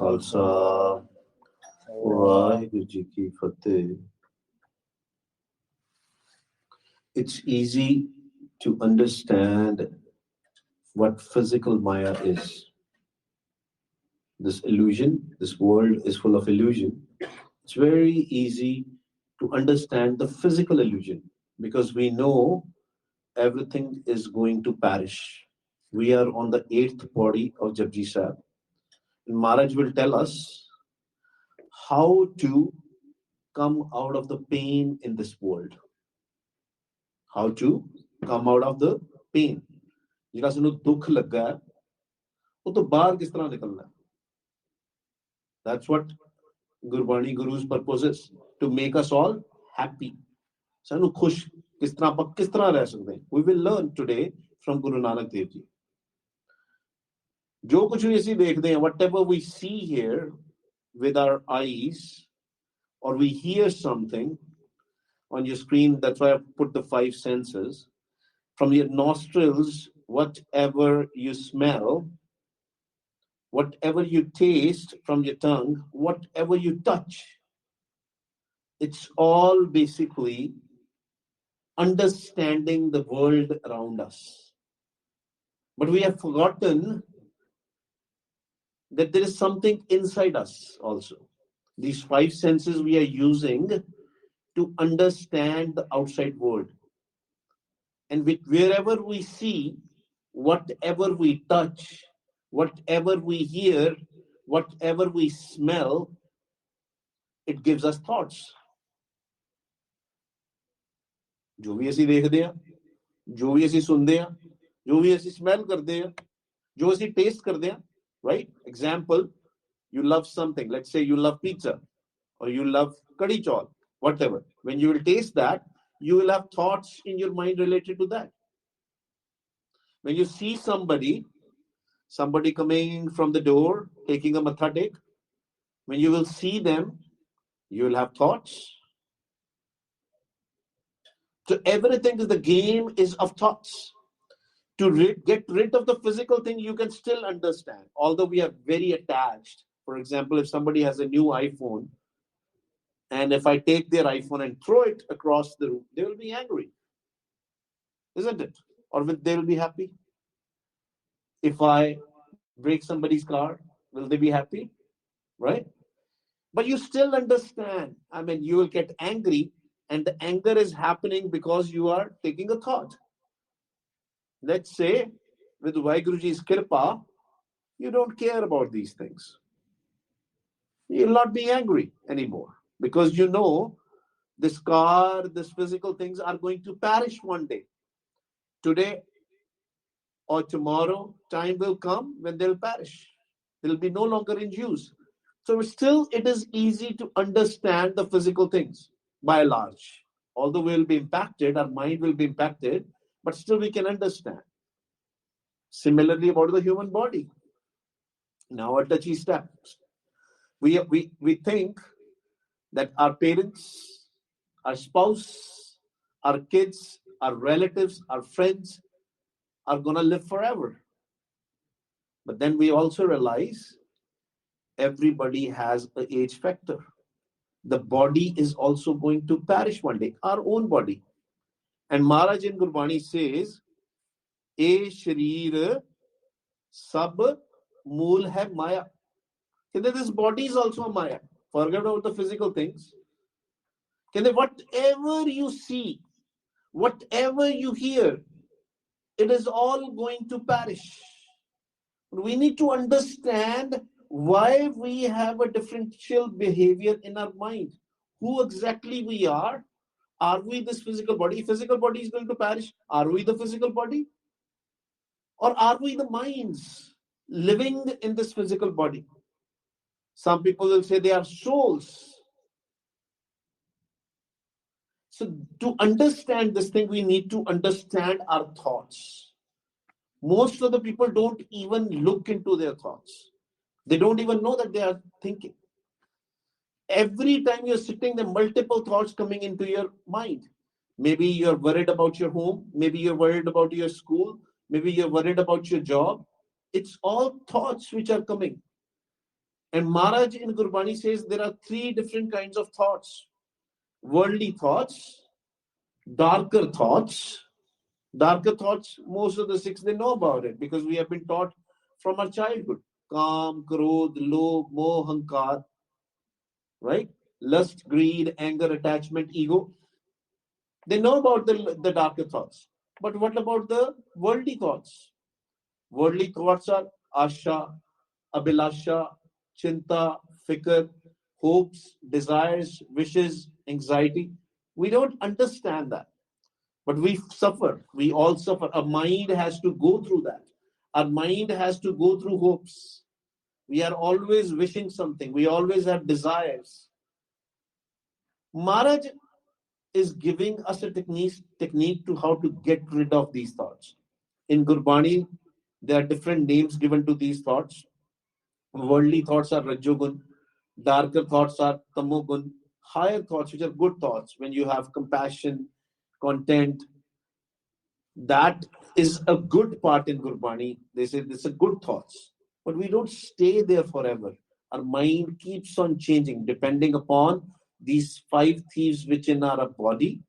Khalsa, Vaheguru Ji Ki Fateh. It's easy to understand what physical Maya is. This illusion, this world is full of illusion. It's very easy to understand the physical illusion because we know everything is going to perish. We are on the 8th body of Japji Sahib. And Maharaj will tell us how to come out of the pain in this world. How to come out of the pain. ਜਿਹੜਾ ਸਾਨੂੰ ਦੁੱਖ ਲੱਗਾ ਉਹ ਤੋਂ ਬਾਹਰ ਕਿਸ ਤਰ੍ਹਾਂ ਨਿਕਲਣਾ. That's what Gurbani Guru's purpose is, to make us all happy. ਸਾਨੂੰ ਖੁਸ਼ ਕਿਸ ਤਰ੍ਹਾਂ ਆਪਾਂ ਕਿਸ ਤਰ੍ਹਾਂ ਰਹਿ ਸਕਦੇ ਹਾਂ. We will learn today from GuruNanak Dev Ji. ਜੋ ਕੁਝ ਵੀ ਅਸੀਂ ਦੇਖਦੇ ਹਾਂ, whatever we see here with our eyes, or we hear something on your screen, that's why I put the 5 senses. From your nostrils, whatever you smell, whatever you taste from your tongue, whatever you touch, it's all basically understanding the world around us. But we have forgotten that there is something inside us also. These 5 senses we are using to understand the outside world. And wherever we see, whatever we touch, whatever we hear, whatever we smell, it gives us thoughts. जो भी ਅਸੀਂ ਦੇਖਦੇ ਹਾਂ, ਜੋ ਵੀ ਅਸੀਂ ਸੁਣਦੇ ਹਾਂ, ਜੋ ਵੀ ਅਸੀਂ smell ਕਰਦੇ ਹਾਂ, ਜੋ ਅਸੀਂ taste ਕਰਦੇ ਹਾਂ, right? Example, you love something. Let's say you love pizza or you love kadi chawal, whatever. When you will taste that, you will have thoughts in your mind related to that. When you see somebody coming from the door, taking a matha tek, when you will see them, you will have thoughts. So everything is the game is of thoughts. To get rid of the physical thing, you can still understand. Although we are very attached. For example, if somebody has a new iPhone, and if I take their iPhone and throw it across the room, they will be angry. Isn't it? Or they will be happy? If I break somebody's car, will they be happy? Right? But you still understand. I mean, you will get angry, and the anger is happening because you are taking a thought. Let's say, with Vaheguruji's Kirpa, you don't care about these things. You'll not be angry anymore because you know this car, this physical things are going to perish one day. Today or tomorrow, time will come when they'll perish. They'll be no longer in use. So still, it is easy to understand the physical things by and large. Although we'll be impacted, our mind will be impacted, but still we can understand. Similarly about the human body. Now a touchy step. We think that our parents, our spouse, our kids, our relatives, our friends are going to live forever. But then we also realize everybody has an age factor. The body is also going to perish one day, our own body. And Maharaj in Gurbani says, "E sharir sab mool hai maya." This body is also a maya. Forget about the physical things. Whatever you see, whatever you hear, it is all going to perish. We need to understand why we have a differential behavior in our mind. Who exactly we are? Are we this physical body? Physical body is going to perish. Are we the physical body? Or are we the minds living in this physical body? Some people will say they are souls. So to understand this thing, we need to understand our thoughts. Most of the people don't even look into their thoughts. They don't even know that they are thinking. Every time you're sitting, there are multiple thoughts coming into your mind. Maybe you're worried about your home. Maybe you're worried about your school. Maybe you're worried about your job. It's all thoughts which are coming. And Maharaj in Gurbani says there are three different kinds of thoughts. Worldly thoughts, darker thoughts. Darker thoughts, most of the Sikhs, they know about it because we have been taught from our childhood. Kam, Krodh, Lobh, Moh, Hankar, right? Lust, greed, anger, attachment, ego. They know about the darker thoughts. But what about the worldly thoughts? Worldly thoughts are asha, abhilasha, chinta, fikr, hopes, desires, wishes, anxiety. We don't understand that. But we suffer. We all suffer. Our mind has to go through that. Our mind has to go through hopes. We are always wishing something. We always have desires. Maharaj is giving us a technique to how to get rid of these thoughts. In Gurbani, there are different names given to these thoughts. Worldly thoughts are Rajogun. Darker thoughts are Tamogun. Higher thoughts, which are good thoughts, when you have compassion, content, that is a good part in Gurbani. They say this is good thoughts. But we don't stay there forever. Our mind keeps on changing depending upon these five thieves which in our body.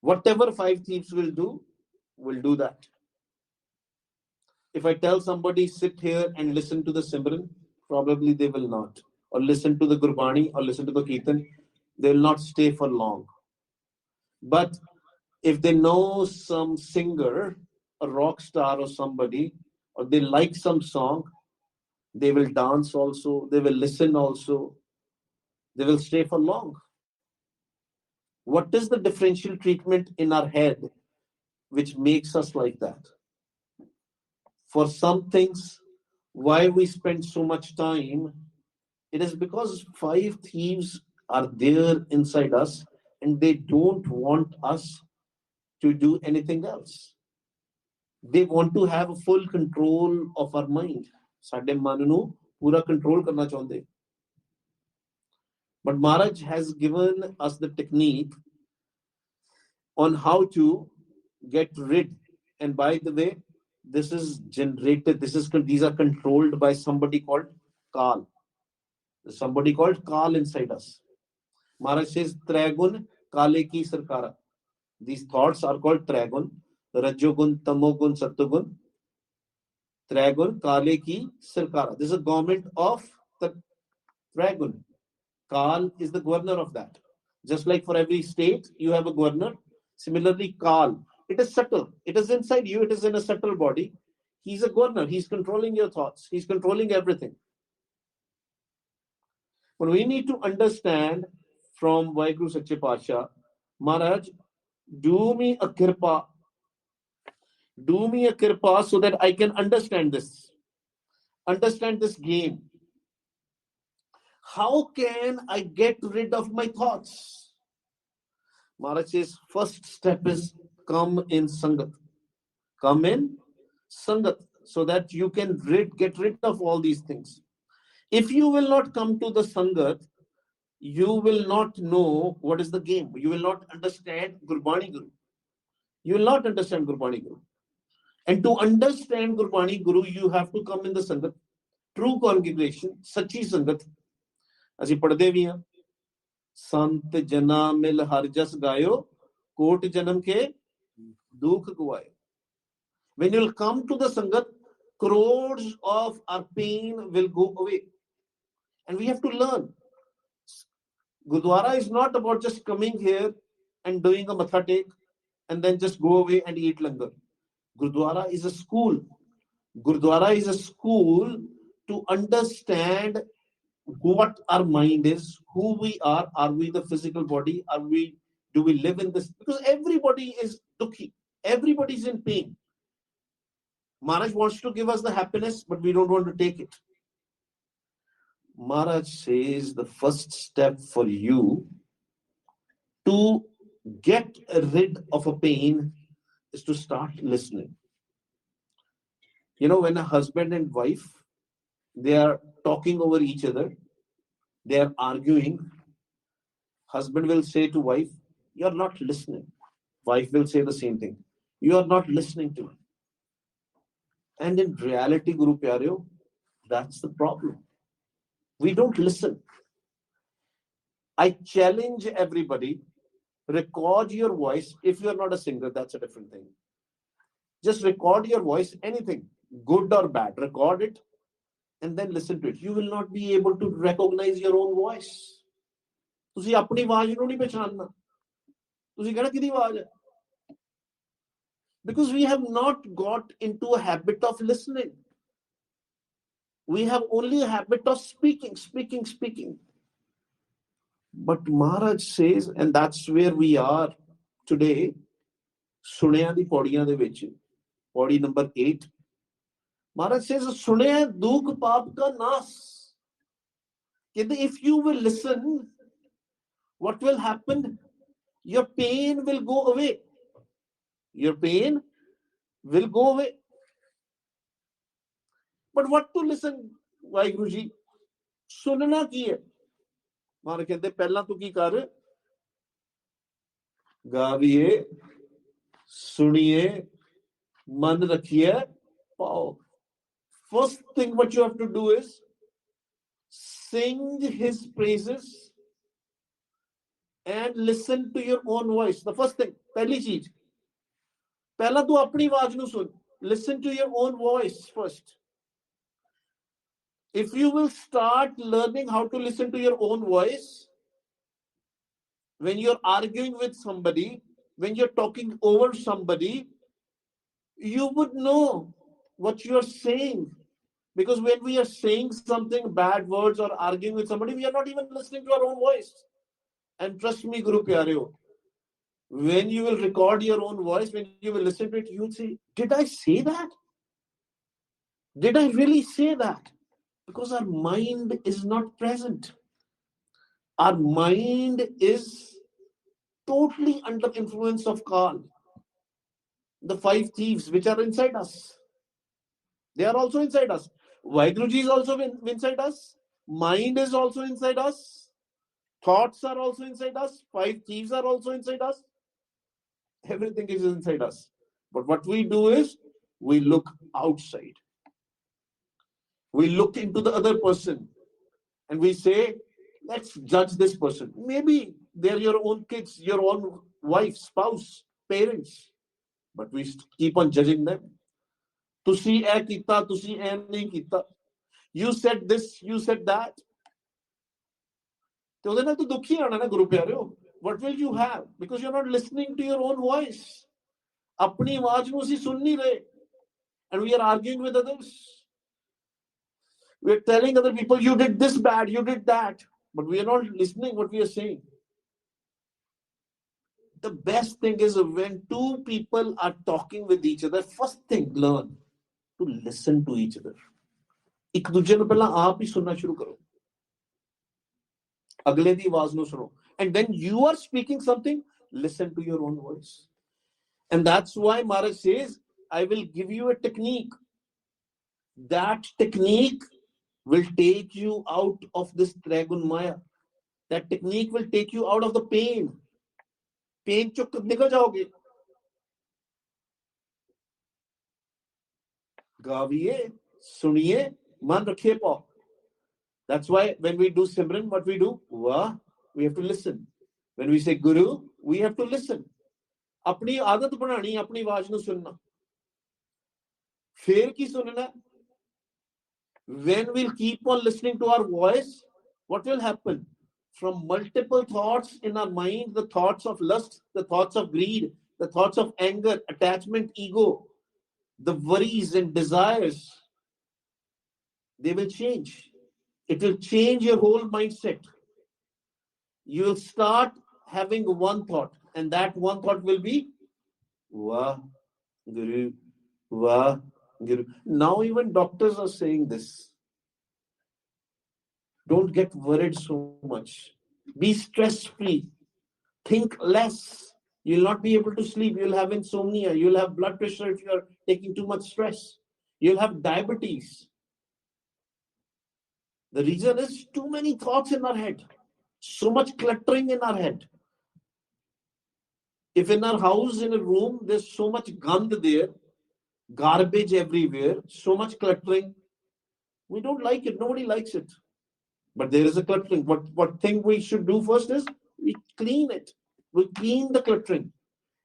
Whatever five thieves will do that. If I tell somebody sit here and listen to the Simran, probably they will not. Or listen to the Gurbani or listen to the Kirtan, they will not stay for long. But if they know some singer, a rock star or somebody, or they like some song, they will dance also, they will listen also, they will stay for long. What is the differential treatment in our head which makes us like that? For some things, why we spend so much time, it is because five thieves are there inside us and they don't want us to do anything else. They want to have full control of our mind. ਸਾਡੇ ਮਨ ਨੂੰ ਪੂਰਾ control ਕਰਨਾ ਚਾਹੁੰਦੇ. But Maharaj has given us the technique on how to get rid. And by the way, this is generated, these are controlled by somebody called Kal. Somebody called Kal inside us. Maharaj says, Tragun Kale ki Sarkara. These thoughts are called Tragun. Rajogun, Tamogun, Satugun. Tragun Kale ki Sarkara. This is a government of the Tragun. Kal is the governor of that. Just like for every state, you have a governor. Similarly, Kal. It is subtle. It is inside you. It is in a subtle body. He's a governor. He's controlling your thoughts. He's controlling everything. But we need to understand from Vaheguru Sache Pasha, Maharaj, do me a kirpa. Do me a kirpa so that I can understand this. Understand this game. How can I get rid of my thoughts? Maharaj says, first step is come in Sangat. Come in Sangat so that you can get rid of all these things. If you will not come to the Sangat, you will not know what is the game. You will not understand Gurbani Guru. You will not understand Gurbani Guru. And to understand Gurbani Guru, you have to come in the Sangat. True congregation, Sachi Sangat. ਅਸੀਂ ਪੜ੍ਹਦੇ ਵੀ ਹਾਂ ਸੰਤ ਜਨਾ ਮਿਲ ਹਰ ਜਸ ਗਾਇਓ ਕੋਟ ਜਨਮ ਕੇ ਦੁੱਖ ਗਵਾਇਓ. When you'll come to the Sangat, crores of our pain will go away. And we have to learn. Gurdwara is not about just coming here and doing a matha take and then just go away and eat langar. Gurdwara is a school. Gurdwara is a school to understand what our mind is, who we are. Are we the physical body? Do we live in this? Because everybody is dukhi. Everybody is in pain. Maharaj wants to give us the happiness, but we don't want to take it. Maharaj says the first step for you to get rid of a pain is to start listening. You know, when a husband and wife, they are talking over each other, they are arguing, husband will say to wife, you are not listening. Wife will say the same thing. You are not listening to me. And in reality, Guru Pyareo, that's the problem. We don't listen. I challenge everybody, record your voice. If you're not a singer, that's a different thing. Just record your voice, anything, good or bad, record it and then listen to it. You will not be able to recognize your own voice. ਤੁਸੀਂ ਆਪਣੀ ਆਵਾਜ਼ ਨੂੰ ਨਹੀਂ ਪਛਾਣਨਾ, ਤੁਸੀਂ ਕਹਿਣਾ ਕਿਹਦੀ ਆਵਾਜ਼ ਹੈ? Because we have not got into a habit of listening. We have only a habit of speaking. But Maharaj says, and that's where we are today, ਸੁਣਿਆਂ ਦੀ ਪੌੜੀਆਂ ਦੇ ਵਿੱਚ, ਪੌੜੀ number 8. Maharaj says, ਸੁਣਿਆ ਦੁੱਖ ਪਾਪ ਕਾ ਨਾਸ. If you will listen, what will happen? Your pain will go away. Your pain will go away. But what to listen, Vaheguru ji? ਸੁਣਨਾ ਕੀ ਹੈ? ਮਾਰ ਕਹਿੰਦੇ ਪਹਿਲਾਂ ਤੂੰ ਕੀ ਕਰ, ਗਾਵੀਏ, ਸੁਣੀਏ, ਮਨ ਰੱਖੀਏ ਪਾਓ. First thing what you have to do is sing his praises and listen to your own voice. The first thing, ਪਹਿਲੀ ਚੀਜ਼, ਪਹਿਲਾਂ ਤੂੰ ਆਪਣੀ ਆਵਾਜ਼ ਨੂੰ ਸੁਣ. Listen to your own voice first. If you will start learning how to listen to your own voice, when you're arguing with somebody, when you're talking over somebody, you would know what you're saying. Because when we are saying something, bad words, or arguing with somebody, we are not even listening to our own voice. And trust me, Guru Pyareo, when you will record your own voice, when you will listen to it, you'll say, did I say that? Did I really say that? Because our mind is not present. Our mind is totally under influence of Kal. The 5 thieves which are inside us, they are also inside us. Vaheguru is also inside us. Mind is also inside us. Thoughts are also inside us. 5 thieves are also inside us. Everything is inside us. But what we do is, we look outside. We look into the other person and we say, let's judge this person. Maybe they're your own kids, your own wife, spouse, parents. But we keep on judging them. Tusi eh kita, tusi eh nahi kita. You said this, you said that. What will you have? Because you're not listening to your own voice. Apni awaaz nu assi sun nahi rahe. And we are arguing with others. We are telling other people, you did this bad, you did that. But we are not listening what we are saying. The best thing is when 2 people are talking with each other, first thing, learn to listen to each other. ਇੱਕ ਦੂਜੇ ਨੂੰ ਪਹਿਲਾਂ ਆਪ ਹੀ ਸੁਣਨਾ ਸ਼ੁਰੂ ਕਰੋ. ਅਗਲੇ ਦੀ ਆਵਾਜ਼ ਨੂੰ ਸੁਣੋ. And when you are speaking something, listen to your own voice. And that's why Maharaj says, I will give you a technique. That technique will take you out of this Tragun Maya. That technique will take you out of the pain. Pain chok nikal jaoge. Gaviye, suniye, man rakhiye paao. That's why when we do Simran, what we do? Wah, we have to listen. When we say Guru, we have to listen. Apni aadat banani, apni awaaz nu sunna. Fir ki sunna? When we'll keep on listening to our voice, what will happen? From multiple thoughts in our mind, the thoughts of lust, the thoughts of greed, the thoughts of anger, attachment, ego, the worries and desires, they will change. It will change your whole mindset. You will start having one thought, and that one thought will be, Wah, Guru, Wah, Guru. Now even doctors are saying this. Don't get worried so much. Be stress-free. Think less. You'll not be able to sleep. You'll have insomnia. You'll have blood pressure if you're taking too much stress. You'll have diabetes. The reason is too many thoughts in our head. So much cluttering in our head. If in our house, in a room, there's so much gand there, garbage everywhere, so much cluttering, we don't like it. Nobody likes it. But there is a cluttering. What thing we should do first is we clean it. We clean the cluttering.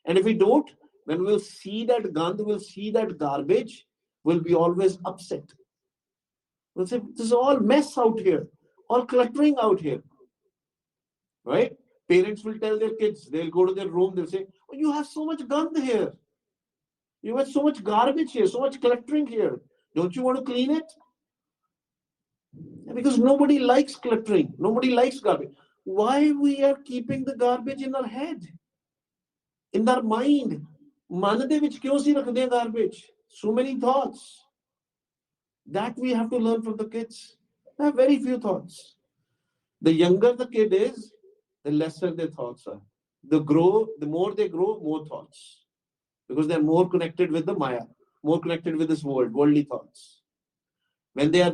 And if we don't, when we'll see that gandh, we'll see that garbage, we'll be always upset. We'll say, this is all mess out here, all cluttering out here. Right? Parents will tell their kids, they'll go to their room, they'll say, oh, you have so much gandh here. You have so much garbage here, so much cluttering here. Don't you want to clean it? Because nobody likes cluttering. Nobody likes garbage. Why we are keeping the garbage in our head? In our mind? Man de vich kyun si rakhde garbage? So many thoughts. That we have to learn from the kids. They have very few thoughts. The younger the kid is, the lesser their thoughts are. The more they grow, more thoughts. Because they're more connected with the Maya, more connected with this world, worldly thoughts. When they are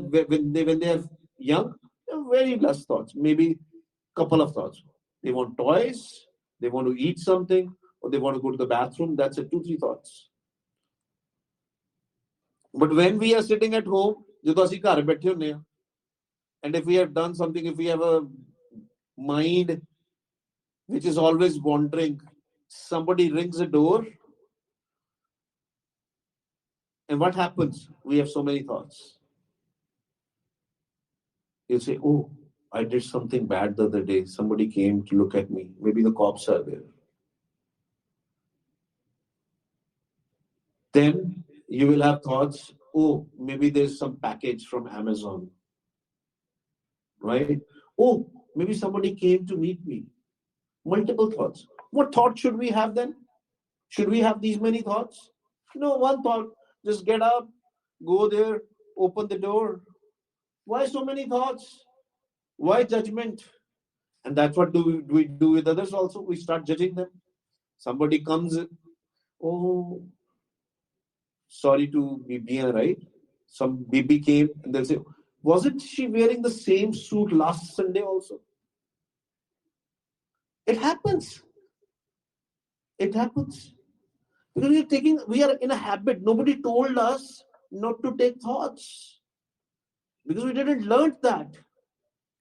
young, they have very less thoughts, maybe couple of thoughts. They want toys, they want to eat something, or they want to go to the bathroom. That's it, 2-3 thoughts. But when we are sitting at home, and if we have done something, if we have a mind which is always wandering, somebody rings a door, and what happens? We have so many thoughts. You'll say, oh, I did something bad the other day. Somebody came to look at me. Maybe the cops are there. Then you will have thoughts, oh, maybe there's some package from Amazon. Right? Oh, maybe somebody came to meet me. Multiple thoughts. What thought should we have then? Should we have these many thoughts? No, one thought. Just get up, go there, open the door. Why so many thoughts? Why judgment? And that's what we do with others also. We start judging them. Somebody comes, oh, sorry to be being right. Some baby came and they'll say, wasn't she wearing the same suit last Sunday also? It happens. It happens. Because we are in a habit. Nobody told us not to take thoughts. Because we didn't learn that.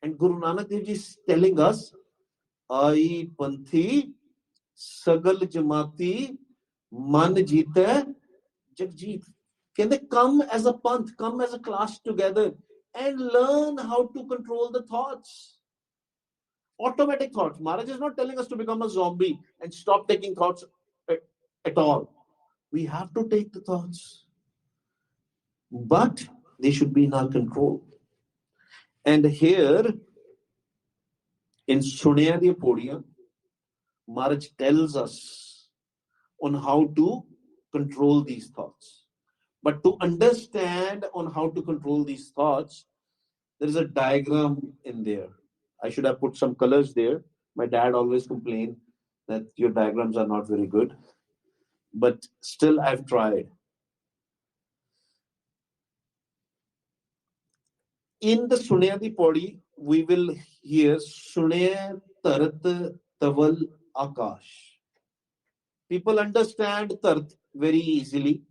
And Guru Nanak Dev Ji is telling us, Ai Panthi, Sagal Jamati, Man Jeeta, Jagjit. Can they come as a panth, come as a class together and learn how to control the thoughts? Automatic thoughts. Maharaj is not telling us to become a zombie and stop taking thoughts at all. We have to take the thoughts. But they should be in our control. And here, in Sunaya Podiya, Maharaj tells us on how to control these thoughts. But to understand on how to control these thoughts, there is a diagram in there. I should have put some colors there. My dad always complained that your diagrams are not very good. But still, I've tried. In the Sunyadi Podi, we will hear Sunay Tarat Taval Akash. People understand Tart very easily.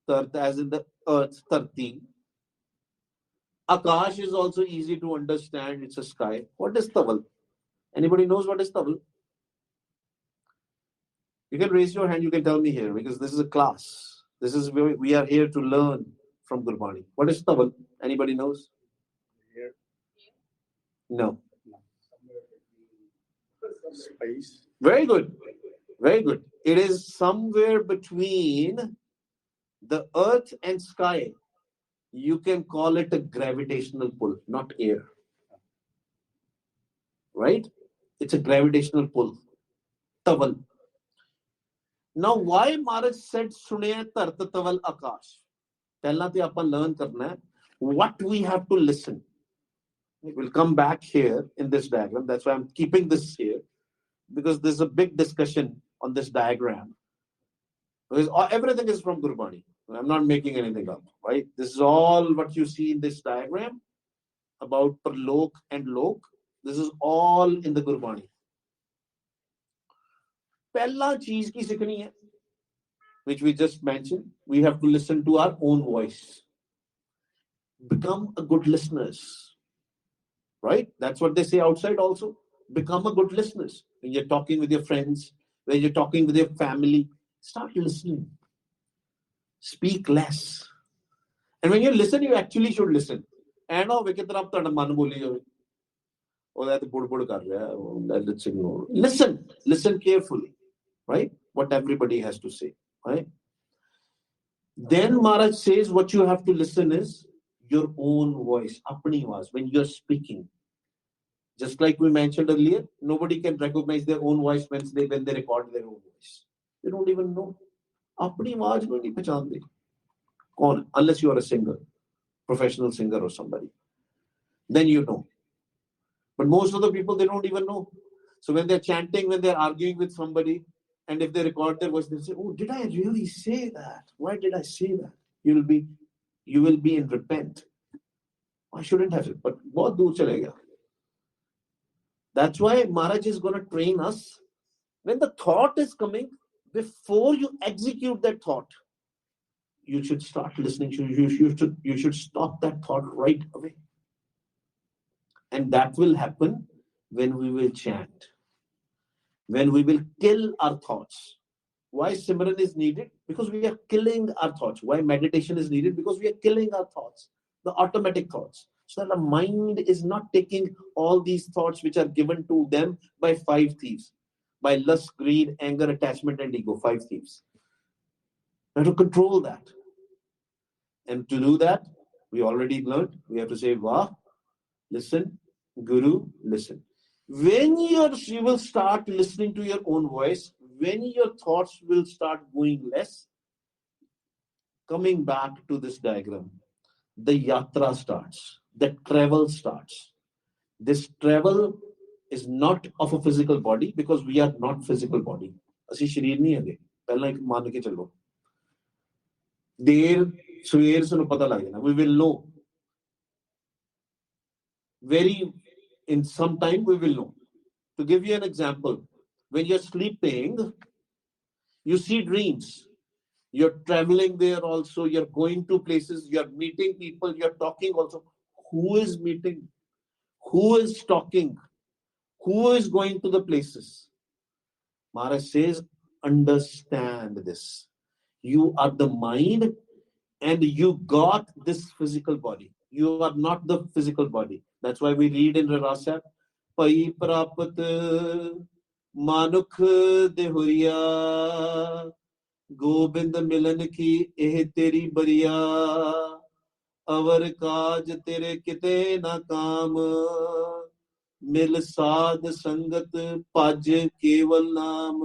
Tart as in the earth, Tarti. Akash is also easy to understand. It's a sky. What is Taval? Anybody knows what is Taval? You can raise your hand. You can tell me here because this is a class. This is where we are here to learn from Gurbani. What is Taval? Anybody knows? Here. No. Space. Very good. Very good. It is somewhere between the earth and sky. You can call it a gravitational pull, not air. Right? It's a gravitational pull. Taval. Now, why Maharaj said Sunaya Tarta Taval Akash? Pehla te apan learn karna hai what we have to listen. We'll come back here in this diagram. That's why I'm keeping this here. Because there's a big discussion on this diagram. Because everything is from Gurbani. I'm not making anything up. Right? This is all what you see in this diagram about Parlok and Lok. This is all in the Gurbani. Pehla cheez ki sikhni hai, which we just mentioned, we have to listen to our own voice. Become a good listeners. right? That's what they say outside also. Become a good listener. When you're talking with your friends, when you're talking with your family, start listening. Speak less. And when you listen, you actually should listen. And oh, let's ignore. Listen carefully, right? What everybody has to say, right? Then Maharaj says what you have to listen is your own voice, apni voice, when you're speaking. Just like we mentioned earlier, nobody can recognize their own voice when they record their own voice. They don't even know. Apni voice ko nahi pehchande. Kaun? Unless you are a singer, professional singer or somebody. Then you know. But most of the people, they don't even know. So when they're chanting, when they're arguing with somebody, and if they record their voice, they say, "Oh, did I really say that? Why did I say that?" You will be in repent. I shouldn't have it, but bahut dur chalega. That's why Maharaj is going to train us. When the thought is coming, before you execute that thought, you should start listening. You should stop that thought right away. And that will happen when we will chant. When we will kill our thoughts. Why Simran is needed? Because we are killing our thoughts. Why meditation is needed? Because we are killing our thoughts, the automatic thoughts. So that the mind is not taking all these thoughts which are given to them by five thieves. By lust, greed, anger, attachment, and ego. Five thieves. Now to control that. And to do that, we already learned, we have to say, Vah, listen, Guru, listen. When you will start listening to your own voice, when your thoughts will start going less, coming back to this diagram, the yatra starts, the travel starts. This travel is not of a physical body because we are not physical body. ਅਸੀਂ ਸ਼ਰੀਰ ਨਹੀਂ ਹੈਗੇ ਪਹਿਲਾਂ ਇੱਕ ਮੰਨ ਕੇ ਚੱਲੋ ਦੇਰ ਸਵੇਰ ਸਾਨੂੰ ਪਤਾ ਲੱਗ ਜਾਣਾ we will know very in some time we will know. To give you an example, when you're sleeping, you see dreams. You're traveling there also, you're going to places, you're meeting people, you're talking also. Who is meeting? Who is talking? Who is going to the places? Maharaj says, understand this. You are the mind and you got this physical body. You are not the physical body. That's why we read in Rasa, Pai prapat manukh dehuriya Gobind मिलन की एह तेरी बरिया अवर काज तेरे किते ना काम मिल साध संगत पज केवल नाम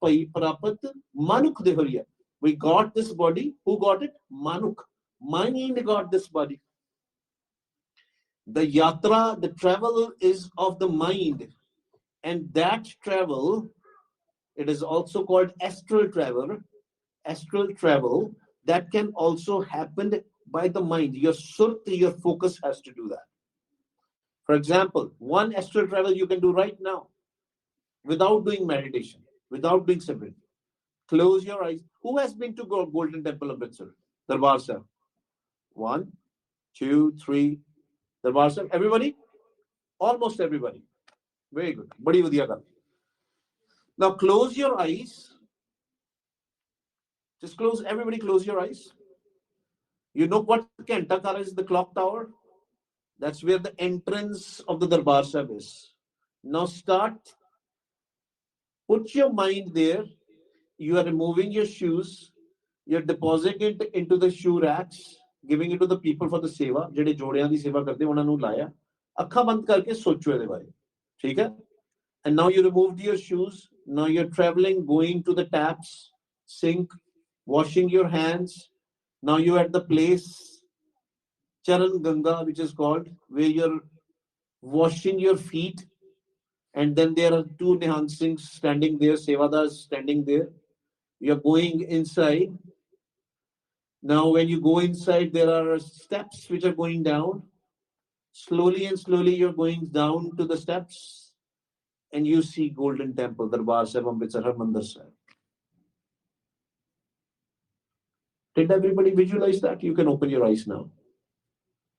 पई प्रापत मानुख Dehariya. We got this body. Who got it? Manuk. Mind got this body. The yatra, the travel is of the mind, and that travel, it is also called astral travel. Astral travel, that can also happen by the mind. Your surti, your focus has to do that. For example, one astral travel you can do right now without doing meditation, without doing separate. Close your eyes. Who has been to Golden Temple of Amritsar? Darbar Sahib. 1, 2, 3. Darbar Sahib. Everybody? Almost everybody. Very good. Badi vadiya kar. Now close your eyes. Just close, everybody close your eyes. You know what Kantakara is, the clock tower? That's where the entrance of the Darbar Sahib is. Now start, put your mind there. You are removing your shoes. You're depositing it into the shoe racks, giving it to the people for the seva. ਜਿਹੜੇ ਜੋੜਿਆਂ ਦੀ ਸੇਵਾ ਕਰਦੇ ਉਹਨਾਂ ਨੂੰ ਲਾਇਆ. ਅੱਖਾਂ ਬੰਦ ਕਰਕੇ ਸੋਚੋ ਇਹਦੇ ਬਾਰੇ. ਠੀਕ ਹੈ? And now you removed your shoes. Now you're traveling, going to the taps, sink, washing your hands. Now you're at the place, Charan Ganga, which is called, where you're washing your feet. And then there are two Nihang Singhs standing there, Sevadas standing there. You're going inside. Now when you go inside, there are steps which are going down. Slowly and slowly you're going down to the steps. And you see Golden Temple, Darbar Sahib, Amritsar, Harmandir Sahib. Did everybody visualize that? You can open your eyes now.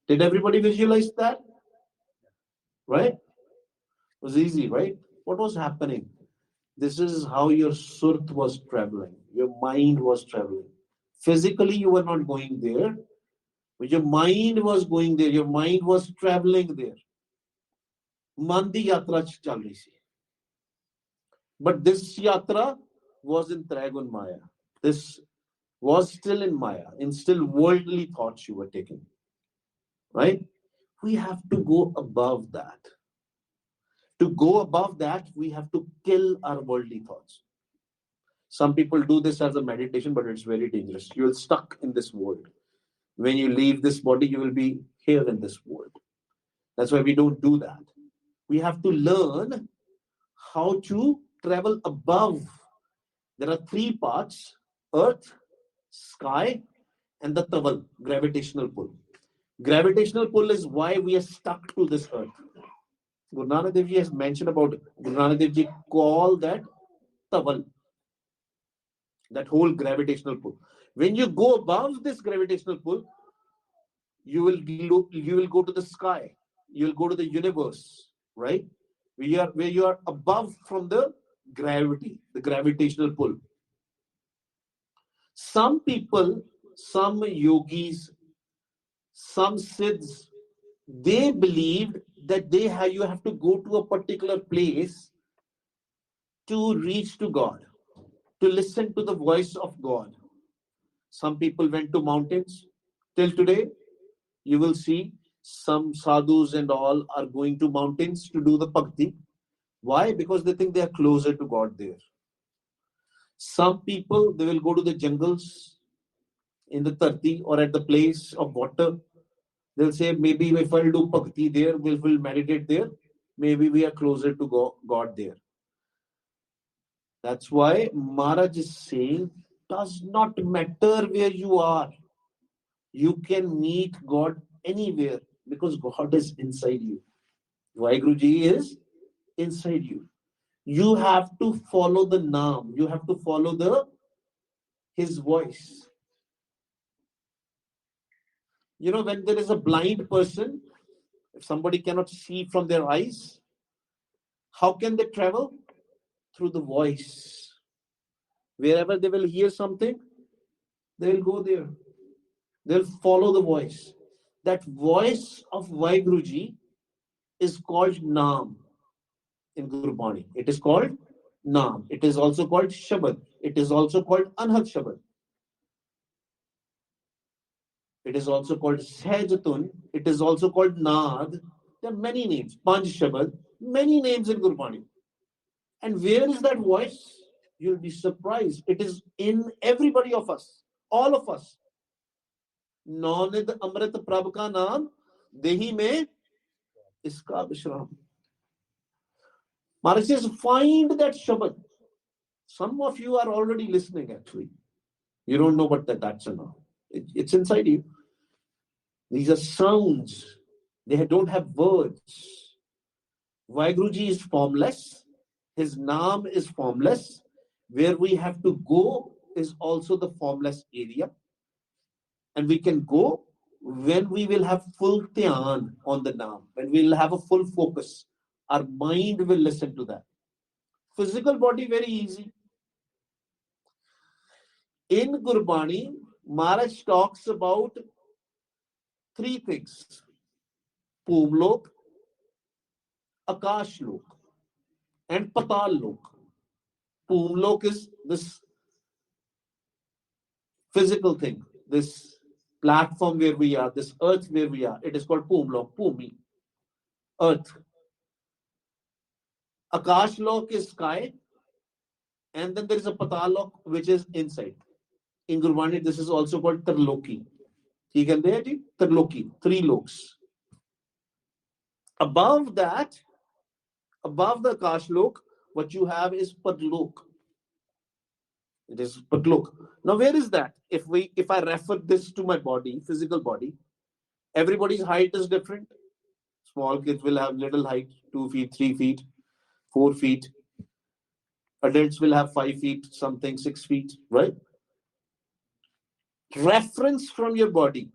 Did everybody visualize that? right? It was easy, right? What was happening? This is how your surt was traveling. Your mind was traveling. Physically, you were not going there, but your mind was going there. Your mind was traveling there. मन दी यात्रा चल रही सी. But this yatra was in Trigun Maya. This was still in Maya, in still worldly thoughts you were taking. Right? We have to go above that. To go above that, we have to kill our worldly thoughts. Some people do this as a meditation, but it's very dangerous. You will stuck in this world. When you leave this body, you will be here in this world. That's why we don't do that. We have to learn how to travel above. There are three parts: earth, sky, and the tawal, gravitational pull. Gravitational pull is why we are stuck to this earth. Guru Nanak Dev Ji has mentioned about it. Guru Nanak Dev Ji call that tawal, that whole gravitational pull. When you go above this gravitational pull, you will go to the sky. You will go to the universe, right? Where you are above from the gravity, the gravitational pull. Some people, some yogis, some siddhs, they believed that you have to go to a particular place to reach to God, to listen to the voice of God. Some people went to mountains. Till today, you will see some sadhus and all are going to mountains to do the bhakti. Why? Because they think they are closer to God there. Some people, they will go to the jungles in the Tarti or at the place of water. They'll say, maybe if I'll do bhakti there, we'll meditate there. Maybe we are closer to God there. That's why Maharaj is saying, does not matter where you are. You can meet God anywhere because God is inside you. Vaheguruji is inside you. You have to follow the Naam. You have to follow His voice. You know, when there is a blind person, if somebody cannot see from their eyes, how can they travel? Through the voice. Wherever they will hear something, they will go there. They'll follow the voice. That voice of Vaheguruji is called Naam in Gurbani. It is called Naam. It is also called Shabad. It is also called Anahad Shabad. It is also called Sehjatun. It is also called Naad. There are many names. Panj Shabad. Many names in Gurbani. And where is that voice? You'll be surprised. It is in everybody of us. All of us. Nonid Amrit Prabh ka naam Dehi mein iska Vishram. Maharaj says, find that Shabad. Some of you are already listening actually. You don't know, but that's enough. It's inside you. These are sounds. They don't have words. Vaheguruji is formless. His Naam is formless. Where we have to go is also the formless area. And we can go when we will have full dhyan on the Naam. When we will have a full focus. Our mind will listen to that. Physical body, very easy. In Gurbani, Maharaj talks about three things. Pumlok, Akash Lok, and Patal Lok. Pumlok is this physical thing, this platform where we are, this earth where we are. It is called Pumlok, Pumi, earth. Akash Lok is sky, and then there is a Patal Lok which is inside. In Gurbani, this is also called Tarloki. ठीक है भैया जी Tarloki, three loks. Above that, above the Akash Lok, what you have is Padlok. It is Padlok. Now, where is that? If I refer this to my body, physical body, everybody's height is different. Small kids will have little height, 2 feet, 3 feet, 4 feet. Adults will have 5 feet, something, 6 feet, right? Reference from your body.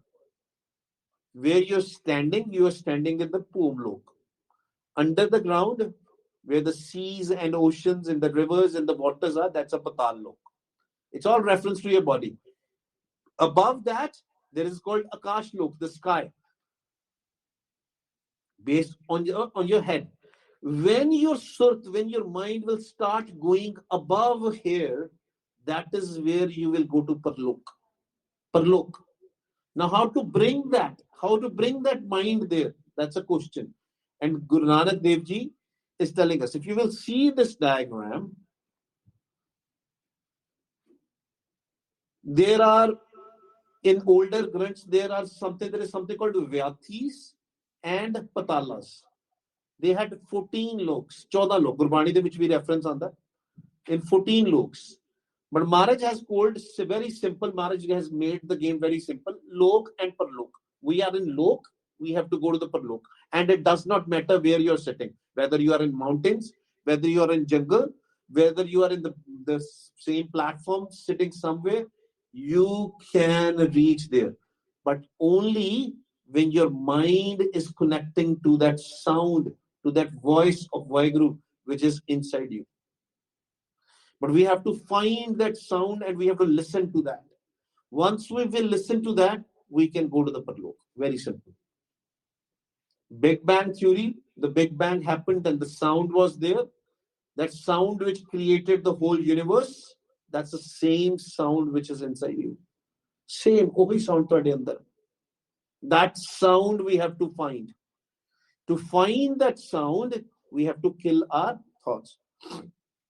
Where you're standing in the Pumlok. Under the ground, where the seas and oceans and the rivers and the waters are, that's a Patal Lok. It's all reference to your body. Above that, there is called Akash Lok, the sky, based on your head. When your mind will start going above here, that is where you will go to Parlok. Parlok. Now, how to bring that mind there? That's a question. And Guru Nanak Dev Ji is telling us, if you will see this diagram, there are, in older granths, there is something called Vyathis and Patalas. They had 14 loks, 14 lok. Gurbani de which we reference on that. In 14 loks. But Maharaj has called very simple. Maharaj has made the game very simple. Lok and Parlok. We are in Lok, we have to go to the Parlok. And it does not matter where you're sitting. Whether you are in mountains, whether you are in jungle, whether you are in the same platform sitting somewhere, you can reach there. But only when your mind is connecting to that sound, to that voice of Vaheguru, which is inside you. But we have to find that sound and we have to listen to that. Once we will listen to that, we can go to the Parlok. Very simple. Big Bang theory, the Big Bang happened and the sound was there. That sound which created the whole universe, that's the same sound which is inside you. Same, kohi sound tohade andar. That sound we have to find. To find that sound, we have to kill our thoughts.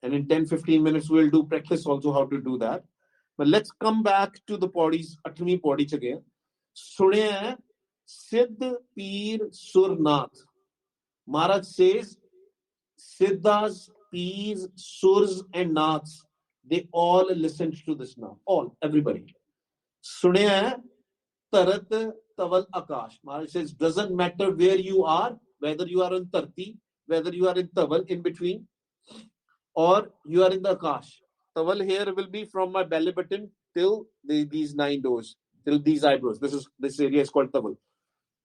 And in 10-15 minutes, we'll do practice also how to do that. But let's come back to the Paudis, 8वीं Paudi च गए. सुने Siddh Peer Surnath. Maharaj says, Siddhas, Peers, Surs and Naths, they all listened to this now. All, everybody. Sunya Tarat Taval Akash. Maharaj says, doesn't matter where you are, whether you are in Tarti, whether you are in Taval, in between, or you are in the Akash. Taval here will be from my belly button till these 9 doors, till these eyebrows. This area is called Taval.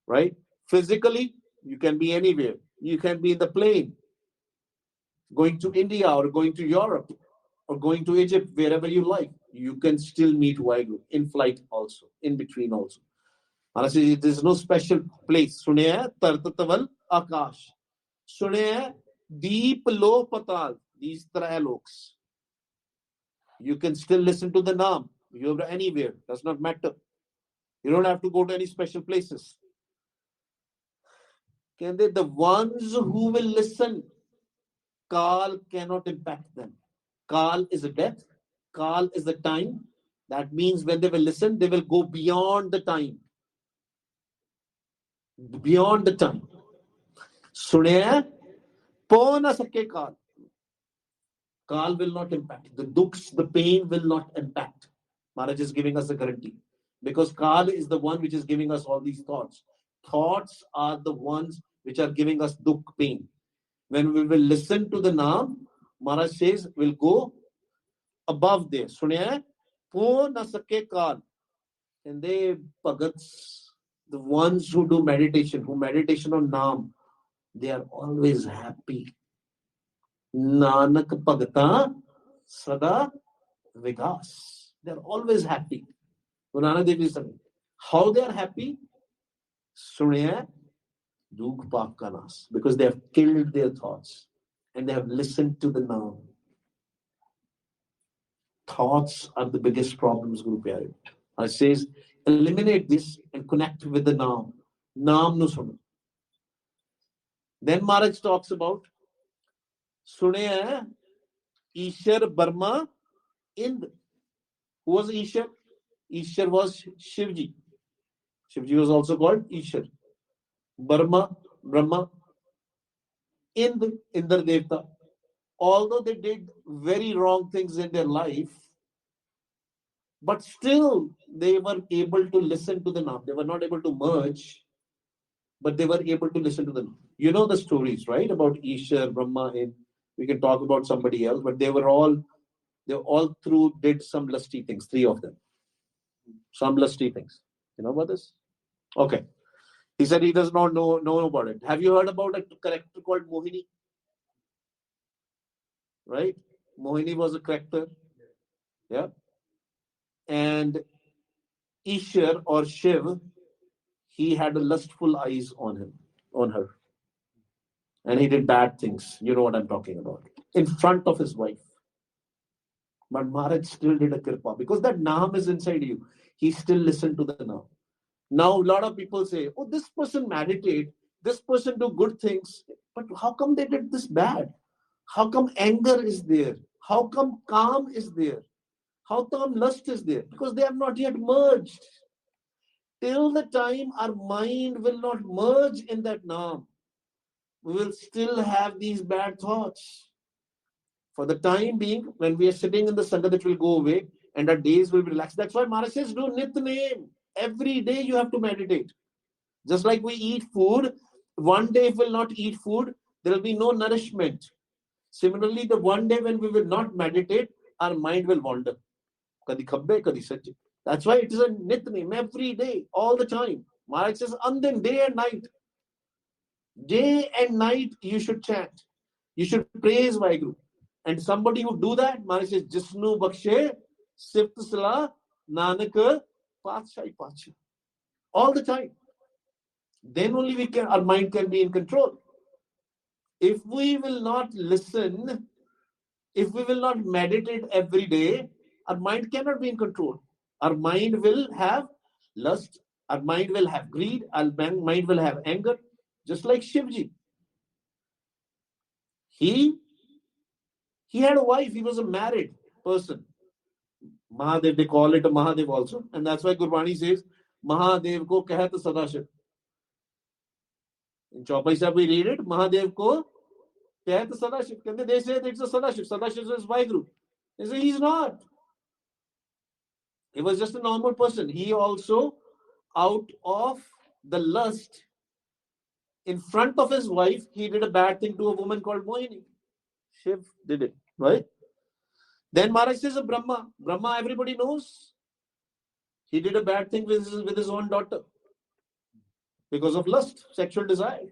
Right? Physically, you can be anywhere. You can be in the plane, going to India or going to Europe or going to Egypt, wherever you like. You can still meet Vaheguru in flight also, in between also. Honestly, there's no special place. Sunaya Tartataval Akash. Sunaya Deep Lo Patal. These trialogues. You can still listen to the Naam. You're anywhere. Does not matter. You don't have to go to any special places. The ones who will listen, Kal cannot impact them. Kal is a death. Kal is the time. That means when they will listen, they will go beyond the time. Beyond the time. Sunaya, po na sake Kal. Kal will not impact. The dukhs, the pain will not impact. Maharaj is giving us a guarantee. Because Kal is the one which is giving us all these thoughts. Thoughts are the ones which are giving us dukh, pain. When we will listen to the Naam, Maharaj says, we'll go above there. Sunaya, po na sake Kal. And they Bhagats, the ones who do meditation, who meditation on Naam, they are always happy. Nanak Bhagata Sada Vigas. They are always happy. GuruNanak Dev is saying, how they are happy? Sunaya Dukh Paap Ka Nas. Because they have killed their thoughts and they have listened to the Naam. Thoughts are the biggest problems, Guru Pyare. I says, eliminate this and connect with the Naam. Naam nu suno. Then Maharaj talks about Sunaya Ishar Burma Ind. Who was Ishar? Ishar was Shivji. Shivji was also called Ishar. Burma, Brahma, Indra Devta. Although they did very wrong things in their life, but still they were able to listen to the Naam. They were not able to merge, but they were able to listen to the Naam. You know the stories, right? About Ishar, Brahma, and we can talk about somebody else, but they all through did some lusty things, 3 of them. Some lusty things. You know about this? Okay. He said he does not know about it. Have you heard about a character called Mohini? Right? Mohini was a character. Yeah. And Ishar or Shiv, he had lustful eyes on her. And he did bad things. You know what I'm talking about. In front of his wife. But Maharaj still did a kripa because that Naam is inside you. He still listened to the Naam. Now, a lot of people say, oh, this person meditate, this person do good things. But how come they did this bad? How come anger is there? How come calm is there? How come lust is there? Because they have not yet merged. Till the time our mind will not merge in that Naam, we will still have these bad thoughts. For the time being, when we are sitting in the Sangha, that will go away and our days will be relaxed. That's why Maharaj says, do Nitnem. Every day you have to meditate. Just like we eat food, one day if we will not eat food, there will be no nourishment. Similarly, the one day when we will not meditate, our mind will wander. Kadi khabbe, kadi sajje. That's why it is a Nitnem every day, all the time. Maharaj says, Andin, day and night. Day and night you should chant. You should praise Vaheguru. And somebody who do that, Maharaj says, Jisnu Bakshe, Sift Sala, Nanak, Patshahi Patsha. All the time. Then only our mind can be in control. If we will not listen, if we will not meditate every day, our mind cannot be in control. Our mind will have lust, our mind will have greed, our mind will have anger, just like Shivji. He had a wife, he was a married person. Mahadev, they call it a Mahadev also. And that's why Gurbani says, Mahadev ko kahat Sadashiv. In Chaupai Sahib we read it, Mahadev ko kahat Sadashiv. They say it's a Sadashiv. Sadashiv is Vaheguru. They say he's not. He was just a normal person. He also, out of the lust, in front of his wife, he did a bad thing to a woman called Mohini. Shiv did it, right? Then Maharaj says Brahma. Brahma, everybody knows. He did a bad thing with his own daughter because of lust, sexual desire.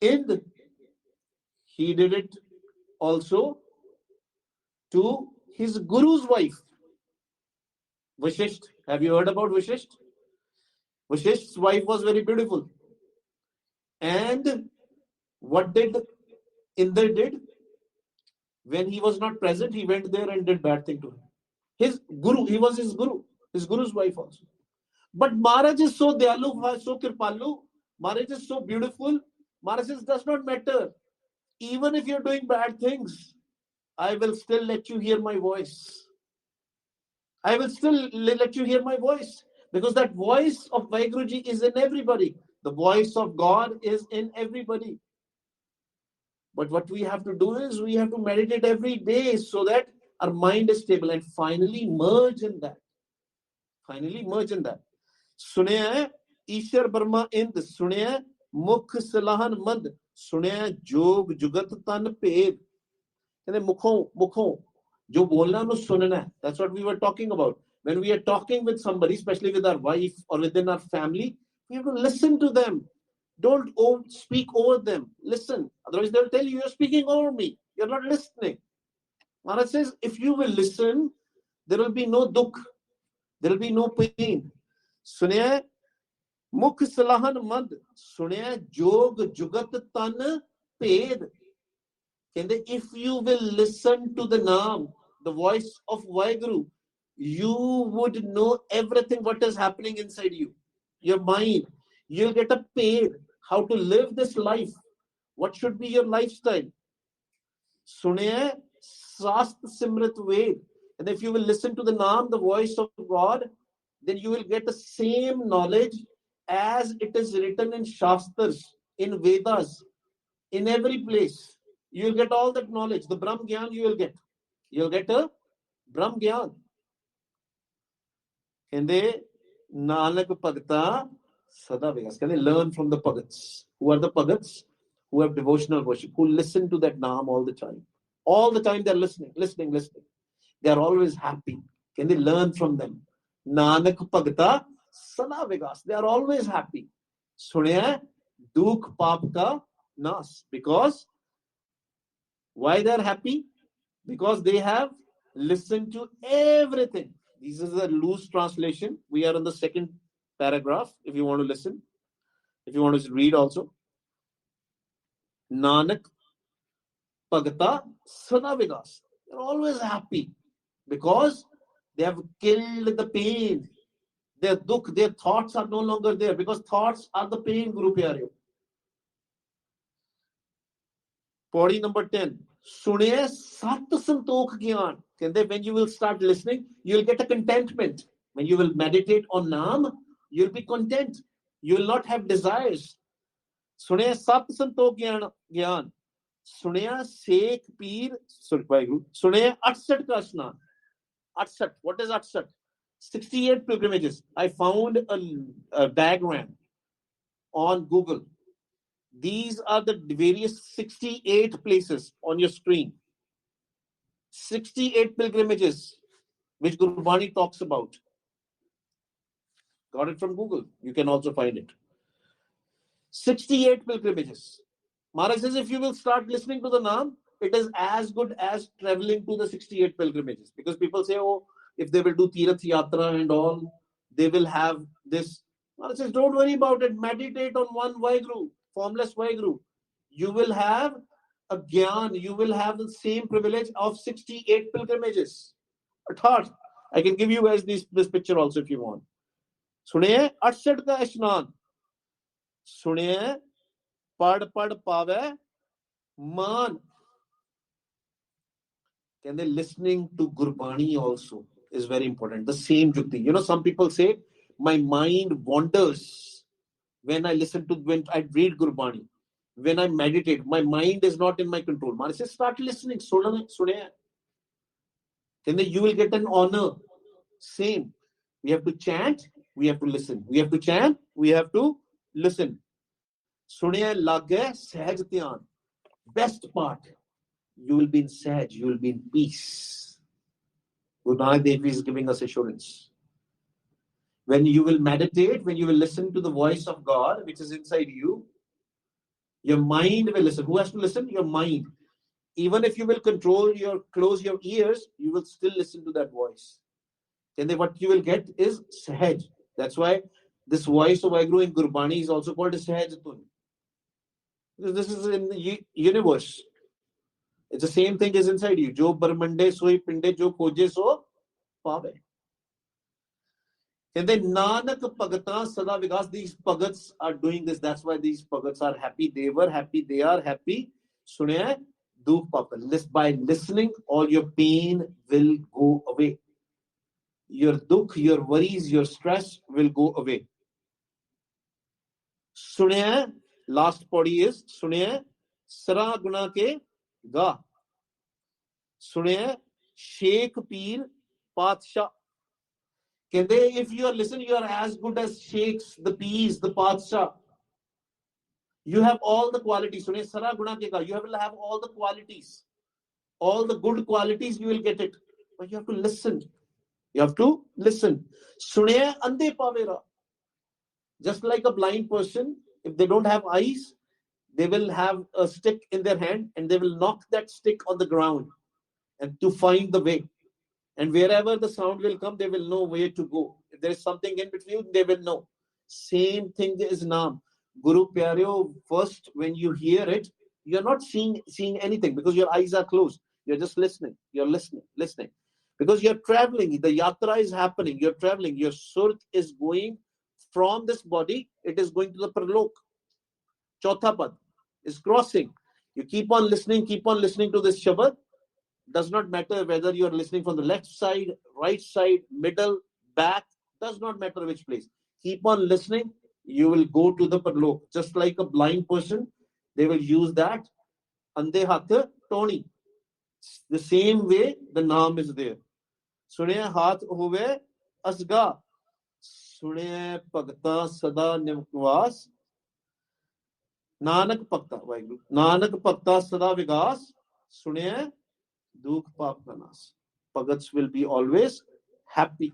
And he did it also to his guru's wife, Vashisht. Have you heard about Vashisht? Vashisht's wife was very beautiful. And what did Indra did? When he was not present, he went there and did bad thing to him. His guru, he was his guru's wife also. But Maharaj is so Dayalu, so Kirpalu, Maharaj is so beautiful. Maharaj says, does not matter. Even if you're doing bad things, I will still let you hear my voice. I will still let you hear my voice. Because that voice of Vaheguruji is in everybody. The voice of God is in everybody. But what we have to do is we have to meditate every day so that our mind is stable and finally merge in that. Finally merge in that. Sunaya Ishar Brahma Ind, Sunaya Mukh Salahan Mand, Sunaya Jog Jugat Tan Ped. Mukho, jo bolna no sunna. That's what we were talking about. When we are talking with somebody, especially with our wife or within our family, we have to listen to them. Don't speak over them. Listen. Otherwise, they'll tell you, you're speaking over me. You're not listening. Maharaj says, if you will listen, there will be no dukh. There will be no pain. Sunaya mukh salahan mand. Sunaya jog jugat tan ped. If you will listen to the Naam, the voice of Vaheguru, you would know everything what is happening inside you. Your mind. You'll get a paid. How to live this life. What should be your lifestyle? Sunaya Sast Simrit Ved. And if you will listen to the Naam, the voice of God, then you will get the same knowledge as it is written in Shastras, in Vedas, in every place. You will get all that knowledge. The Brahm Gyan you will get. You will get a Brahm Gyan. And they Nanak Bhagta Sada Vigas. Can they learn from the Bhagats? Who are the Bhagats? Who have devotional worship, who listen to that Naam all the time. All the time they're listening. They are always happy. Can they learn from them? Nanak Bhagta sada vigas. They are always happy. Sunaya dukh paap ka nas. Because why they are happy? Because they have listened to everything. This is a loose translation. We are in the second paragraph. If you want to listen, if you want to read also. Nanak Pagata Sada Vigas. They're always happy because they have killed the pain. Their dukh, their thoughts are no longer there because thoughts are the pain, Guru Pyare. Pori number 10. Suniye Sat Santokh Gyan. When you will start listening, you will get a contentment. When you will meditate on Naam, you will be content. You will not have desires. Suniye Sat Santokh Gyan. Suniya Sheikh Peer. Sorry, Suniya Atsat ka Asnan. Atsat. What is Atsat? 68 pilgrimages. I found a diagram on Google. These are the various 68 places on your screen. 68 pilgrimages, which Gurbani talks about. Got it from Google. You can also find it. 68 pilgrimages. Maharaj says if you will start listening to the Naam, it is as good as traveling to the 68 pilgrimages. Because people say, oh, if they will do Tirath Yatra and all, they will have this. Maharaj says, don't worry about it. Meditate on one Vaheguru, formless Vaheguru. You will have a Gyan. You will have the same privilege of 68 pilgrimages. Arthat. I can give you guys this picture also if you want. Suniye, Atsad ka Ashnan. Suniye, Pad Pave, Man. Can they listening to Gurbani also is very important. The same Jukti. You know, some people say, my mind wanders when I read Gurbani. When I meditate, my mind is not in my control. Maharaj says, start listening. Suniye. Then you will get an honor. Same. We have to chant, we have to listen. We have to chant, we have to listen. Suniye lage sahaj dhyan. Best part. You will be in sahaj, you will be in peace. GuruNanak Dev is giving us assurance. When you will meditate, when you will listen to the voice of God, which is inside you, your mind will listen. Who has to listen? Your mind. Even if you will close your ears, you will still listen to that voice. And then what you will get is Sahaj. That's why this voice of Vaheguru in Gurbani is also called Sahaj Tun. Because this is in the universe. It's the same thing is inside you. Jo Barmande soi pinde jo khoje so paave. And then Nanak Pagata Sada Vikas, these Pagats are doing this. That's why these Pagats are happy. They were happy. They are happy. Sunay Dukh Pagal. By listening, all your pain will go away. Your dukh, your worries, your stress will go away. Sunaya, last body is Sunaya, Sara Guna ke Ga. Sunaya, Sheikh Peer Patsha. If you are listening, you are as good as Sheikhs, the Peers, the Patsha. You have all the qualities. Sunaya, Sara Guna ke Ga. You will have all the qualities. All the good qualities, you will get it. But you have to listen. You have to listen. Sunaya ande pavera. Just like a blind person, if they don't have eyes, they will have a stick in their hand and they will knock that stick on the ground and to find the way. And wherever the sound will come, they will know where to go. If there is something in between, they will know. Same thing is Naam. Guru Pyareo, first when you hear it, you are not seeing anything because your eyes are closed. You're just listening. You're listening. Because you're traveling, the yatra is happening, you're traveling, your surat is going from this body, it is going to the Parlok. Chautha Pad is crossing. You keep on listening to this Shabad. Does not matter whether you're listening from the left side, right side, middle, back, does not matter which place. Keep on listening, you will go to the Parlok. Just like a blind person, they will use that Ande Hath Tony. The same way the Naam is there. Sunye Hath Huve Asga. Sunye Pagta Sada Nimkwas. Nanak Pagta. Nanak Pagta Sada Vigas. Sunye Dukh Paap Kanas. Pagats will be always happy.